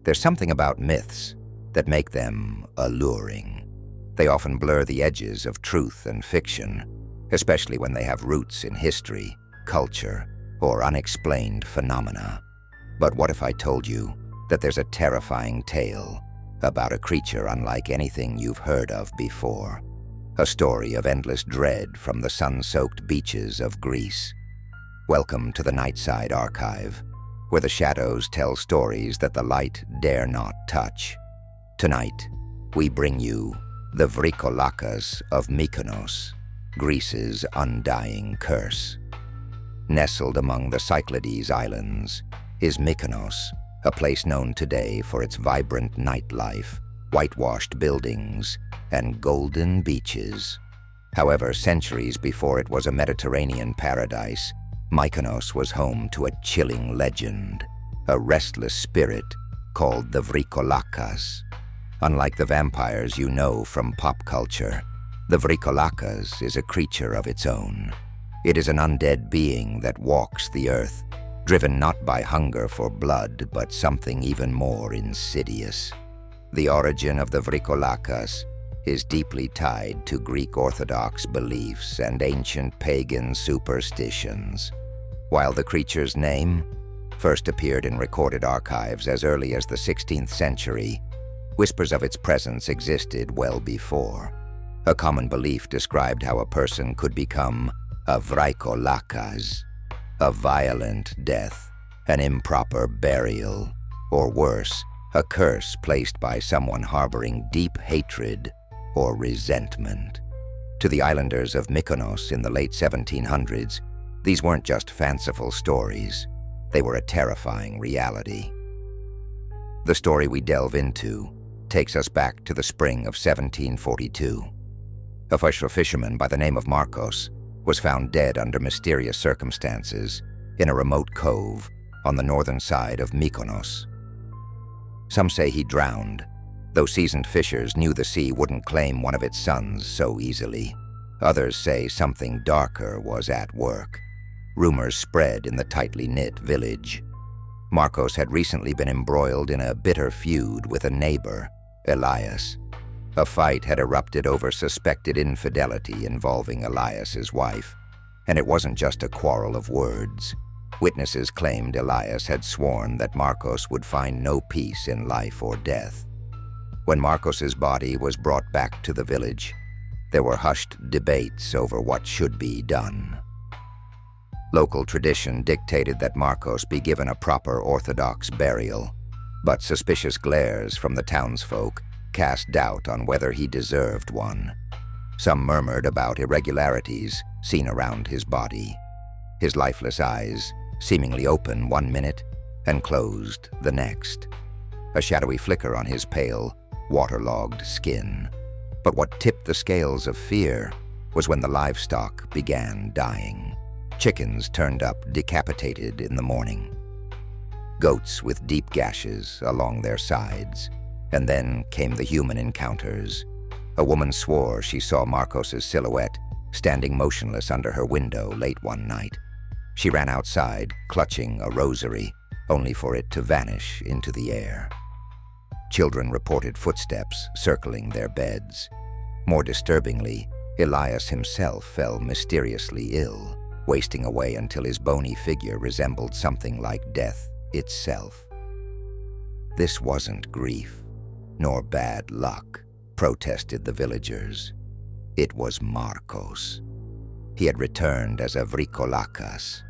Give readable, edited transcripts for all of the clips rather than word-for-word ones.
There's something about myths that make them alluring. They often blur the edges of truth and fiction, especially when they have roots in history, culture, or unexplained phenomena. But what if I told you that there's a terrifying tale about a creature unlike anything you've heard of before? A story of endless dread from the sun-soaked beaches of Greece. Welcome to the Nightside Archive, where the shadows tell stories that the light dare not touch. Tonight, we bring you the Vrykolakas of Mykonos, Greece's undying curse. Nestled among the Cyclades Islands is Mykonos, a place known today for its vibrant nightlife, whitewashed buildings, and golden beaches. However, centuries before it was a Mediterranean paradise, Mykonos was home to a chilling legend, a restless spirit called the Vrykolakas. Unlike the vampires you know from pop culture, the Vrykolakas is a creature of its own. It is an undead being that walks the earth, driven not by hunger for blood, but something even more insidious. The origin of the Vrykolakas is deeply tied to Greek Orthodox beliefs and ancient pagan superstitions. While the creature's name first appeared in recorded archives as early as the 16th century, whispers of its presence existed well before. A common belief described how a person could become a Vrykolakas, a violent death, an improper burial, or worse, a curse placed by someone harboring deep hatred or resentment. To the islanders of Mykonos in the late 1700s, these weren't just fanciful stories, they were a terrifying reality. The story we delve into takes us back to the spring of 1742. A fisherman by the name of Marcos was found dead under mysterious circumstances in a remote cove on the northern side of Mykonos. Some say he drowned, though seasoned fishers knew the sea wouldn't claim one of its sons so easily. Others say something darker was at work. Rumors spread in the tightly knit village. Marcos had recently been embroiled in a bitter feud with a neighbor, Elias. A fight had erupted over suspected infidelity involving Elias's wife, and it wasn't just a quarrel of words. Witnesses claimed Elias had sworn that Marcos would find no peace in life or death. When Marcos's body was brought back to the village, there were hushed debates over what should be done. Local tradition dictated that Marcos be given a proper Orthodox burial, but suspicious glares from the townsfolk cast doubt on whether he deserved one. Some murmured about irregularities seen around his body. His lifeless eyes seemingly open one minute and closed the next. A shadowy flicker on his pale, waterlogged skin. But what tipped the scales of fear was when the livestock began dying. Chickens turned up decapitated in the morning. Goats with deep gashes along their sides. And then came the human encounters. A woman swore she saw Marcos's silhouette standing motionless under her window late one night. She ran outside, clutching a rosary, only for it to vanish into the air. Children reported footsteps circling their beds. More disturbingly, Elias himself fell mysteriously ill, wasting away until his bony figure resembled something like death itself. This wasn't grief, nor bad luck, protested the villagers. It was Marcos. He had returned as a Vrykolakas.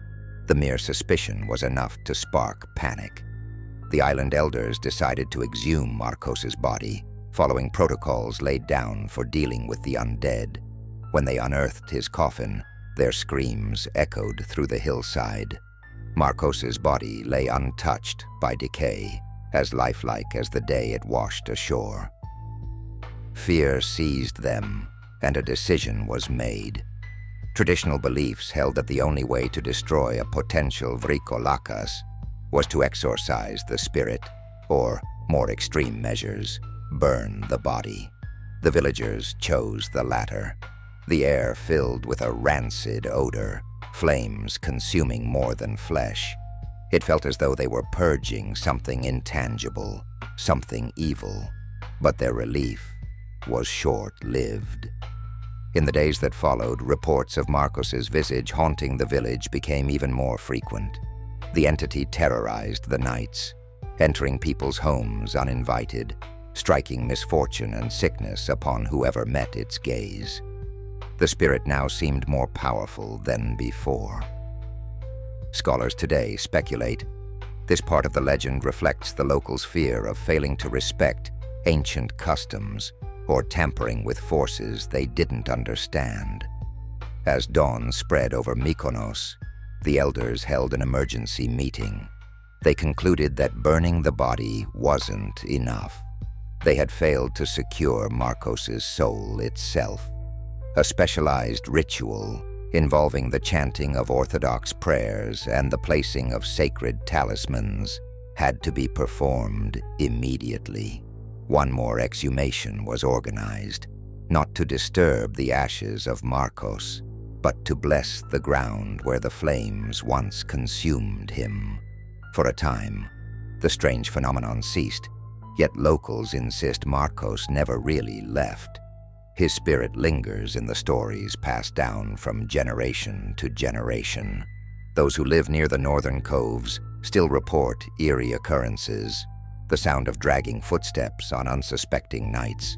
The mere suspicion was enough to spark panic. The island elders decided to exhume Marcos's body, following protocols laid down for dealing with the undead. When they unearthed his coffin, their screams echoed through the hillside. Marcos's body lay untouched by decay, as lifelike as the day it washed ashore. Fear seized them, and a decision was made. Traditional beliefs held that the only way to destroy a potential Vrykolakas was to exorcise the spirit, or, more extreme measures, burn the body. The villagers chose the latter. The air filled with a rancid odor, flames consuming more than flesh. It felt as though they were purging something intangible, something evil, but their relief was short-lived. In the days that followed, reports of Markos's visage haunting the village became even more frequent. The entity terrorized the nights, entering people's homes uninvited, striking misfortune and sickness upon whoever met its gaze. The spirit now seemed more powerful than before. Scholars today speculate this part of the legend reflects the locals' fear of failing to respect ancient customs or tampering with forces they didn't understand. As dawn spread over Mykonos, the elders held an emergency meeting. They concluded that burning the body wasn't enough. They had failed to secure Markos's soul itself. A specialized ritual involving the chanting of Orthodox prayers and the placing of sacred talismans had to be performed immediately. One more exhumation was organized, not to disturb the ashes of Markos, but to bless the ground where the flames once consumed him. For a time, the strange phenomenon ceased, yet locals insist Markos never really left. His spirit lingers in the stories passed down from generation to generation. Those who live near the northern coves still report eerie occurrences, the sound of dragging footsteps on unsuspecting nights,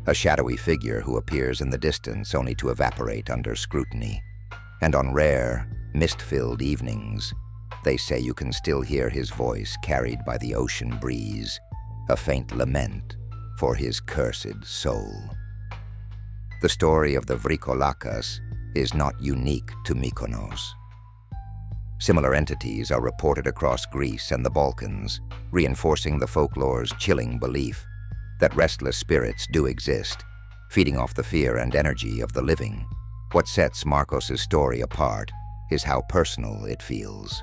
a shadowy figure who appears in the distance only to evaporate under scrutiny. And on rare, mist-filled evenings, they say you can still hear his voice carried by the ocean breeze, a faint lament for his cursed soul. The story of the Vrykolakas is not unique to Mykonos. Similar entities are reported across Greece and the Balkans, reinforcing the folklore's chilling belief that restless spirits do exist, feeding off the fear and energy of the living. What sets Markos's story apart is how personal it feels.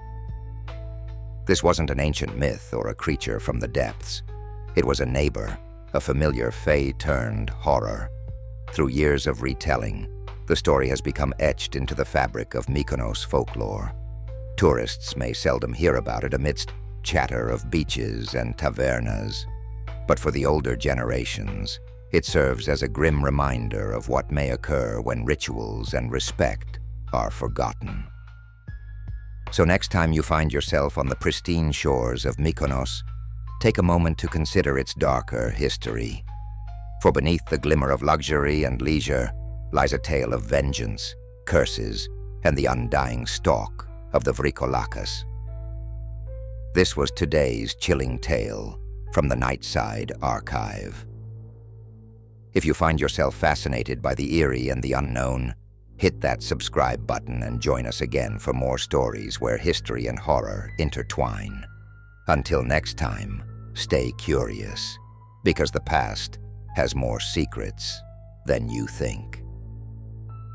This wasn't an ancient myth or a creature from the depths. It was a neighbor, a familiar fae-turned horror. Through years of retelling, the story has become etched into the fabric of Mykonos folklore. Tourists may seldom hear about it amidst chatter of beaches and tavernas, but for the older generations, it serves as a grim reminder of what may occur when rituals and respect are forgotten. So next time you find yourself on the pristine shores of Mykonos, take a moment to consider its darker history. For beneath the glimmer of luxury and leisure lies a tale of vengeance, curses, and the undying stalk of the Vrykolakas. This was today's chilling tale from the Nightside Archive. If you find yourself fascinated by the eerie and the unknown, hit that subscribe button and join us again for more stories where history and horror intertwine. Until next time, stay curious, because the past has more secrets than you think.